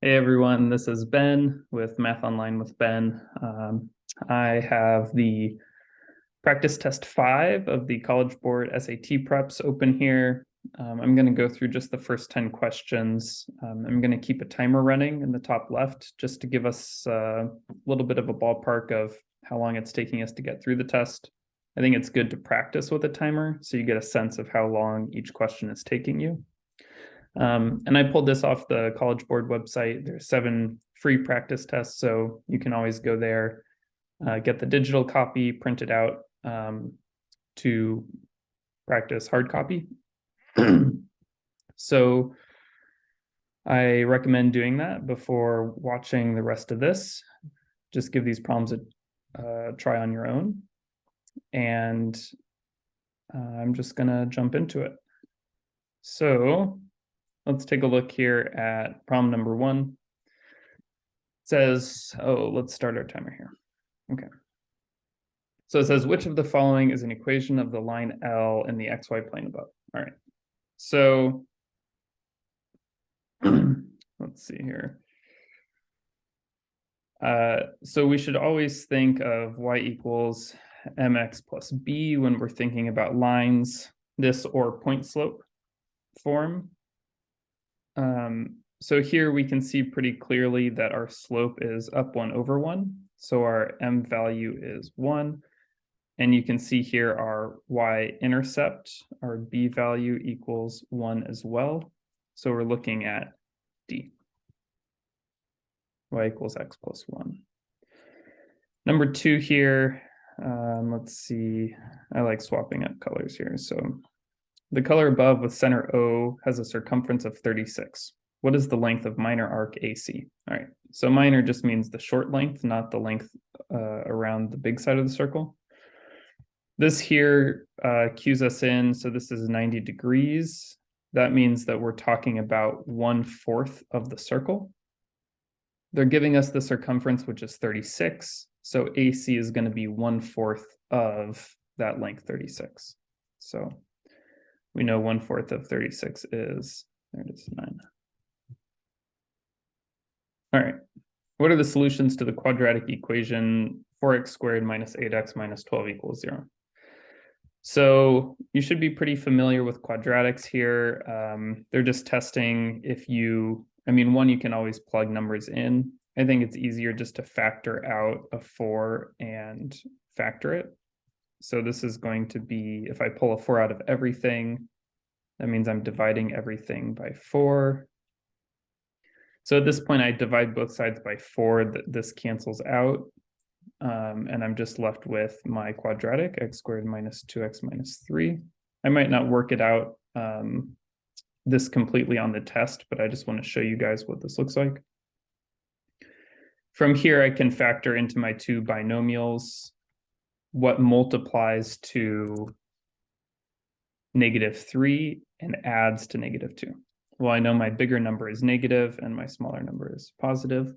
Hey everyone, this is Ben with Math Online with Ben. I have the practice test 5 of the College Board SAT preps open here. I'm going to go through just the first 10 questions. I'm going to keep a timer running in the top left just to give us a little bit of a ballpark of how long it's taking us to get through the test. I think it's good to practice with a timer so you get a sense of how long each question is taking you. And I pulled this off the College Board website. There's 7 free practice tests, so you can always go there, get the digital copy, print it out to practice hard copy. So I recommend doing that before watching the rest of this. Just give these problems a try on your own. And I'm just gonna jump into it. So let's take a look here at problem number 1. It says, let's start our timer here. Okay. So it says, which of the following is an equation of the line L in the XY plane above? All right. So let's see here. So we should always think of y equals mx plus b when we're thinking about lines, this or point slope form. So here we can see pretty clearly that our slope is up 1 over 1. So our m value is 1. And you can see here our y-intercept, our b value equals 1 as well. So we're looking at D. Y equals x plus 1. Number 2 here, let's see. I like swapping up colors here. So the color above with center O has a circumference of 36. What is the length of minor arc AC? All right, so minor just means the short length, not the length around the big side of the circle. This here cues us in, so this is 90 degrees. That means that we're talking about 1/4 of the circle. They're giving us the circumference, which is 36. So AC is going to be 1/4 of that length, 36. So we know 1/4 of 36 is, there it is, 9. All right. What are the solutions to the quadratic equation 4x squared minus 8x minus 12 equals 0? So you should be pretty familiar with quadratics here. They're just testing if one, you can always plug numbers in. I think it's easier just to factor out a 4 and factor it. So this is going to be, if I pull a 4 out of everything, that means I'm dividing everything by 4. So at this point, I divide both sides by 4. This cancels out. And I'm just left with my quadratic, x squared minus 2x minus 3. I might not work it out this completely on the test, but I just want to show you guys what this looks like. From here, I can factor into my 2 binomials what multiplies to -3 and adds to -2. Well, I know my bigger number is negative and my smaller number is positive.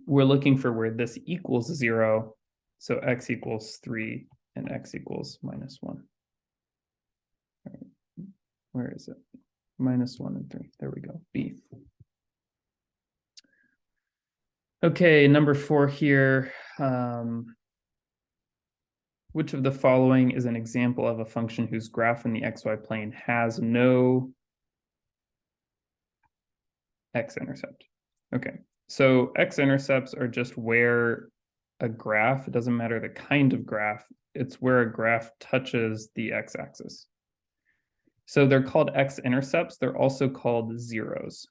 We're looking for where this equals 0. So x equals 3 and x equals -1. All right. Where is it? -1 and 3. There we go. B. Okay, number 4 here. Which of the following is an example of a function whose graph in the xy plane has no x-intercept? Okay, so x-intercepts are just where a graph, it doesn't matter the kind of graph, it's where a graph touches the x-axis. So they're called x-intercepts. They're also called zeros.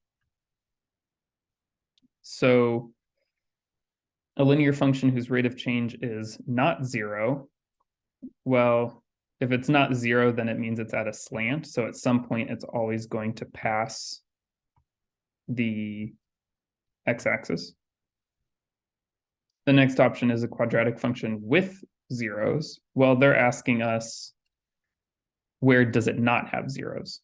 So a linear function whose rate of change is not 0, well, if it's not 0, then it means it's at a slant. So at some point, it's always going to pass the x-axis. The next option is a quadratic function with zeros. Well, they're asking us, where does it not have zeros?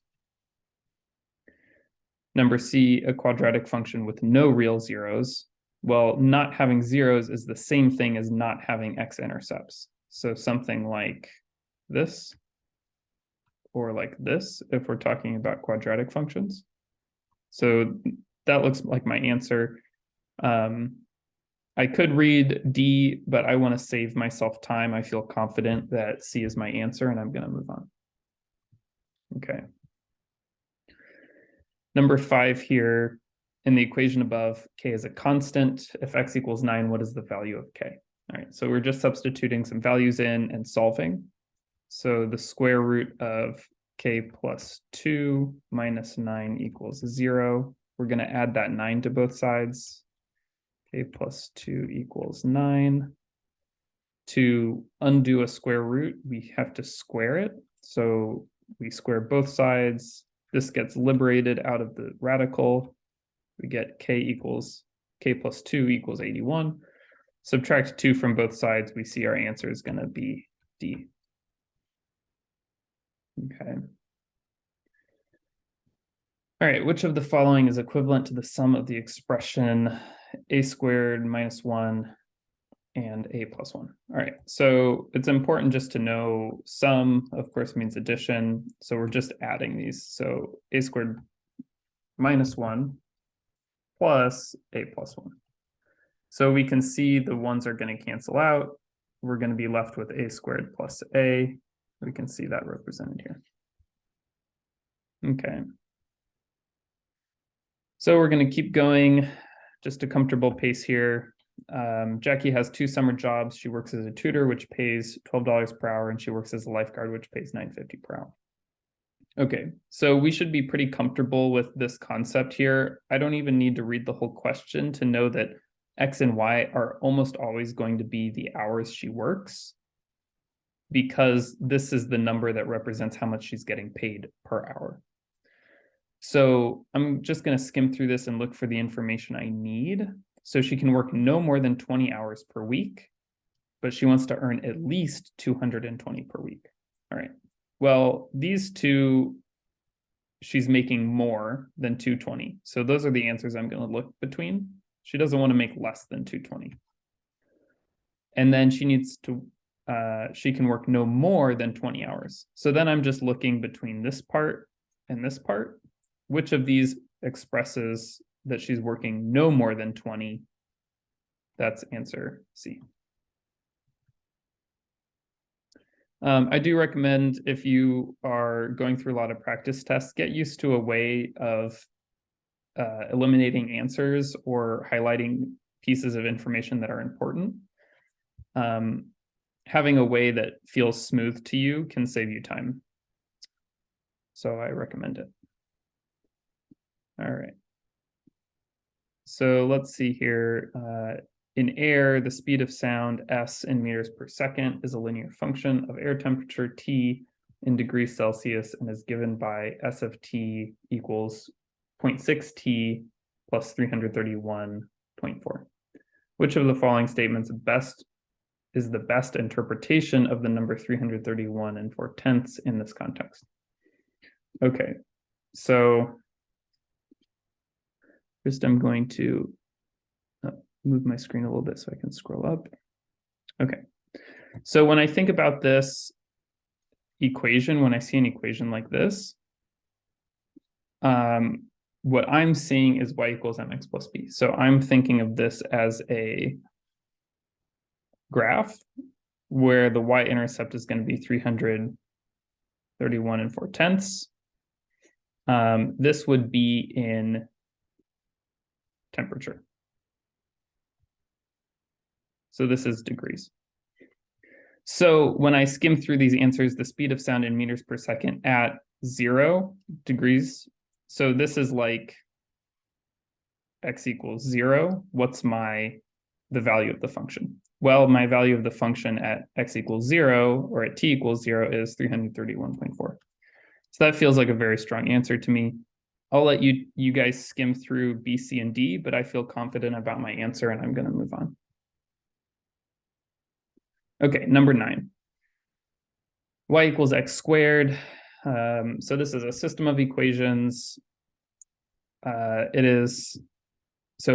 Number C, a quadratic function with no real zeros. Well, not having zeros is the same thing as not having x-intercepts. So something like this, or like this, if we're talking about quadratic functions. So that looks like my answer. I could read D, but I want to save myself time. I feel confident that C is my answer, and I'm going to move on. Okay. Number 5 here, in the equation above, K is a constant. If X equals 9, what is the value of K? All right, so we're just substituting some values in and solving. So the square root of K plus 2 minus 9 equals 0. We're going to add that 9 to both sides. K plus 2 equals 9. To undo a square root, we have to square it. So we square both sides. This gets liberated out of the radical. We get K plus 2 equals 81. Subtract 2 from both sides, we see our answer is going to be D. Okay. All right, which of the following is equivalent to the sum of the expression a squared minus 1 and a plus 1? All right, so it's important just to know sum, of course, means addition. So we're just adding these. So a squared minus 1 plus a plus 1. So we can see the ones are going to cancel out. We're going to be left with a squared plus a. We can see that represented here. Okay. So we're going to keep going, just a comfortable pace here. Jackie has 2 summer jobs. She works as a tutor, which pays $12 per hour, and she works as a lifeguard, which pays $9.50 per hour. Okay, so we should be pretty comfortable with this concept here. I don't even need to read the whole question to know that X and Y are almost always going to be the hours she works, because this is the number that represents how much she's getting paid per hour. So I'm just going to skim through this and look for the information I need. So she can work no more than 20 hours per week, but she wants to earn at least 220 per week. All right. Well, these two, she's making more than 220. So those are the answers I'm going to look between. She doesn't want to make less than 220. And then she needs to, she can work no more than 20 hours. So then I'm just looking between this part and this part. Which of these expresses that she's working no more than 20? That's answer C. I do recommend, if you are going through a lot of practice tests, get used to a way of eliminating answers or highlighting pieces of information that are important. Having a way that feels smooth to you can save you time. So I recommend it. All right. So let's see here. In air, the speed of sound, s in meters per second, is a linear function of air temperature, T, in degrees Celsius, and is given by S of T equals 0.6 T plus 331.4. Which of the following statements is the best interpretation of the number 331 4/10 in this context? Okay, so first I'm going to move my screen a little bit so I can scroll up. Okay, so when I think about this equation, when I see an equation like this, what I'm seeing is y equals mx plus b. So I'm thinking of this as a graph where the y-intercept is going to be 331 4/10. This would be in temperature. So this is degrees. So when I skim through these answers, the speed of sound in meters per second at 0 degrees. So this is like x equals 0. What's the value of the function? Well, my value of the function at x equals 0 or at t equals 0 is 331.4. So that feels like a very strong answer to me. I'll let you guys skim through B, C, and D, but I feel confident about my answer and I'm going to move on. Okay, number 9. Y equals x squared. So this is a system of equations. So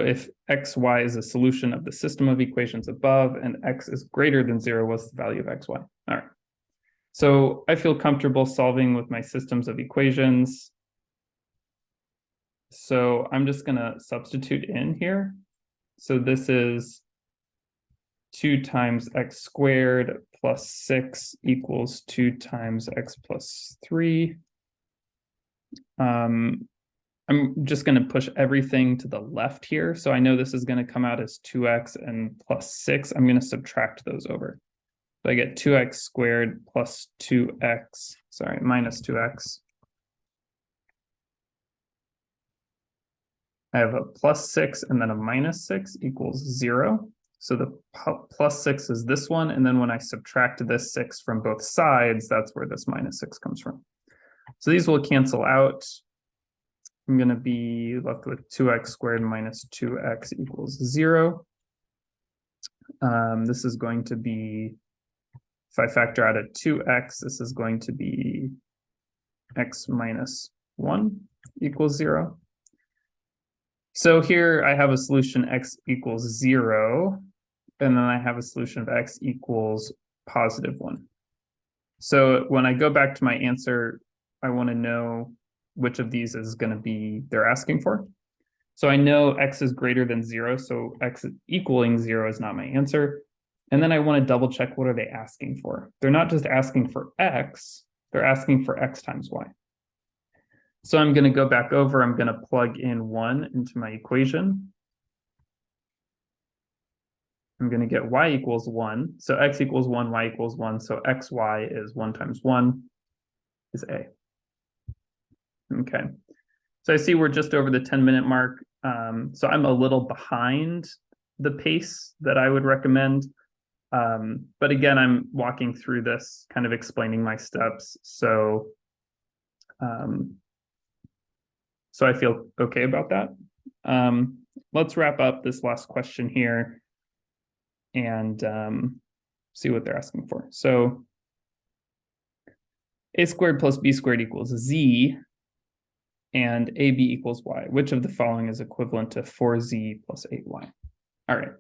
if xy is a solution of the system of equations above and x is greater than 0, what's the value of xy? All right. So I feel comfortable solving with my systems of equations. So I'm just going to substitute in here. So this is 2 times x squared plus 6 equals 2 times x plus 3. I'm just going to push everything to the left here. So I know this is going to come out as 2x and plus 6. I'm going to subtract those over. So I get 2x squared plus 2x, sorry, minus 2x. I have a plus 6 and then a minus 6 equals 0. So the plus 6 is this one. And then when I subtract this 6 from both sides, that's where this minus 6 comes from. So these will cancel out. I'm going to be left with 2x squared minus 2x equals 0. This is going to be, if I factor out a 2x, this is going to be x minus 1 equals 0. So here I have a solution x equals 0, and then I have a solution of x equals positive 1. So when I go back to my answer, I want to know which of these is going to be they're asking for. So I know x is greater than 0, so x equaling 0 is not my answer. And then I want to double check, what are they asking for? They're not just asking for x, they're asking for x times y. So I'm going to go back over, I'm going to plug in 1 into my equation. I'm going to get y equals 1. So x equals 1, y equals 1. So xy is 1 times 1 is a. Okay. So I see we're just over the 10-minute mark. So I'm a little behind the pace that I would recommend. But again, I'm walking through this, kind of explaining my steps. So I feel okay about that. Let's wrap up this last question here and see what they're asking for. So a squared plus b squared equals z, and ab equals y. Which of the following is equivalent to 4z plus 8y? All right.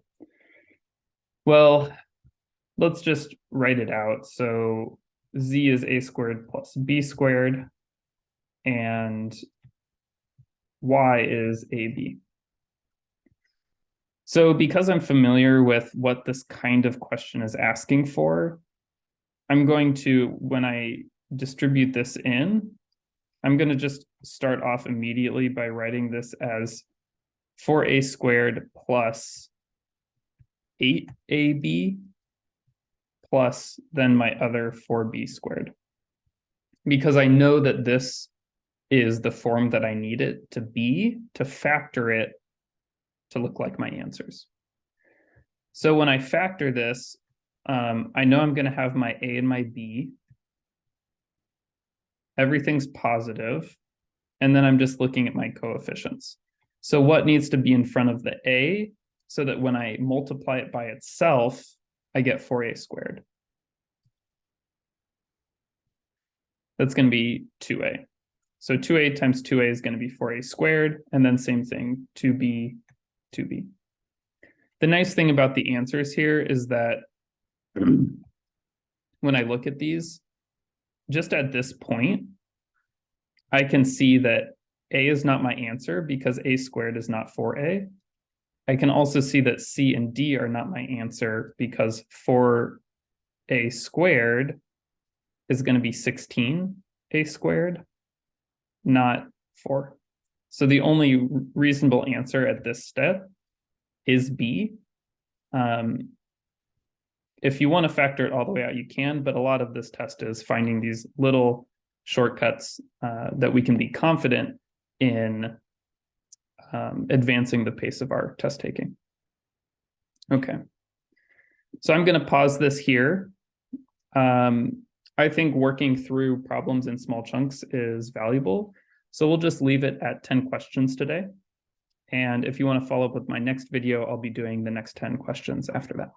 Well, let's just write it out. So z is a squared plus b squared, and y is ab. So because I'm familiar with what this kind of question is asking for, I'm going to, when I distribute this in, I'm going to just start off immediately by writing this as 4a squared plus 8ab plus then my other 4b squared. Because I know that this is the form that I need it to be to factor it to look like my answers. So when I factor this, I know I'm going to have my a and my b. Everything's positive, and then I'm just looking at my coefficients. So what needs to be in front of the a so that when I multiply it by itself, I get 4a squared. That's going to be 2a. So 2a times 2a is going to be 4a squared, and then same thing, 2b, 2b. The nice thing about the answers here is that when I look at these, just at this point, I can see that a is not my answer because a squared is not 4a. I can also see that c and d are not my answer because 4a squared is going to be 16a squared, not 4. So the only reasonable answer at this step is b. If you want to factor it all the way out, you can, but a lot of this test is finding these little shortcuts that we can be confident in advancing the pace of our test taking. Okay, so I'm going to pause this here. I think working through problems in small chunks is valuable. So we'll just leave it at 10 questions today. And if you want to follow up with my next video, I'll be doing the next 10 questions after that.